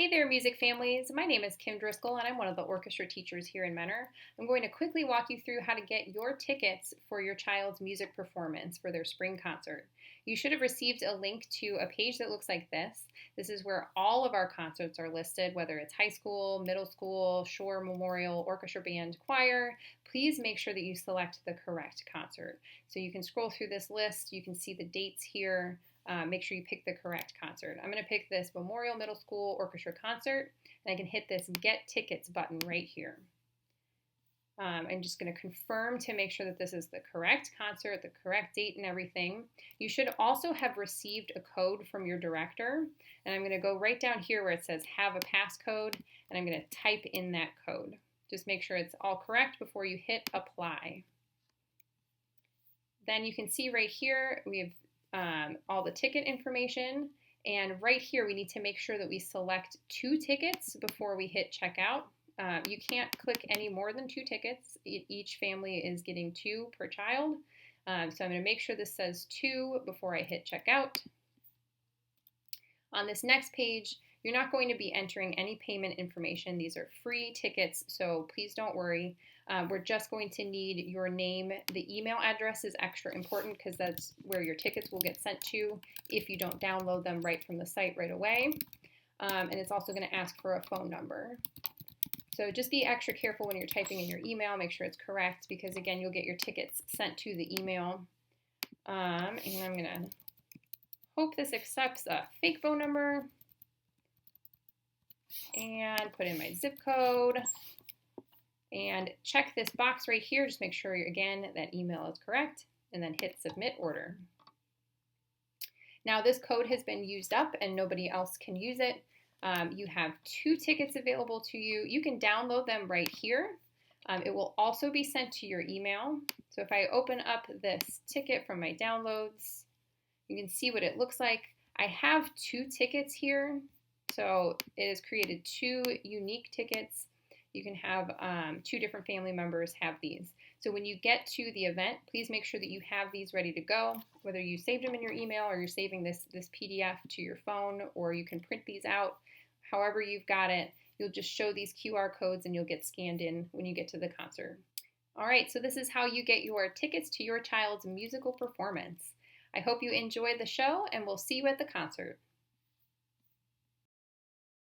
Hey there, music families. My name is Kim Driscoll, and I'm one of the orchestra teachers here in Mentor. I'm going to quickly walk you through how to get your tickets for your child's music performance for their spring concert. You should have received a link to a page that looks like this. This is where all of our concerts are listed, whether it's high school, middle school, Shore Memorial, orchestra band, choir. Please make sure that you select the correct concert. So you can scroll through this list. You can see the dates here. Make sure you pick the correct concert. I'm going to pick this Memorial Middle School Orchestra concert, and I can hit this Get Tickets button right here. I'm just going to confirm to make sure that this is the correct concert, the correct date and everything. You should also have received a code from your director, and I'm going to go right down here where it says Have a Passcode, and I'm going to type in that code. Just make sure it's all correct before you hit Apply. Then you can see right here we have all the ticket information, and right here we need to make sure that we select 2 tickets before we hit checkout. You can't click any more than 2 tickets. Each family is getting 2 per child. So I'm going to make sure this says 2 before I hit checkout. On this next page, you're not going to be entering any payment information. These are free tickets, so please don't worry. We're just going to need your name. The email address is extra important because that's where your tickets will get sent to if you don't download them right from the site right away. And it's also going to ask for a phone number. So just be extra careful when you're typing in your email. Make sure it's correct because, again, you'll get your tickets sent to the email. And I'm going to hope this accepts a fake phone number. And put in my zip code. And check this box right here. Just make sure, again, that email is correct. And then hit Submit Order. Now this code has been used up and nobody else can use it. You have 2 tickets available to you. You can download them right here. It will also be sent to your email. So if I open up this ticket from my downloads, you can see what it looks like. I have 2 tickets here. So it has created 2 unique tickets. You can have 2 different family members have these. So when you get to the event, please make sure that you have these ready to go, whether you saved them in your email or you're saving this PDF to your phone, or you can print these out. However you've got it, you'll just show these QR codes and you'll get scanned in when you get to the concert. All right, so this is how you get your tickets to your child's musical performance. I hope you enjoyed the show, and we'll see you at the concert.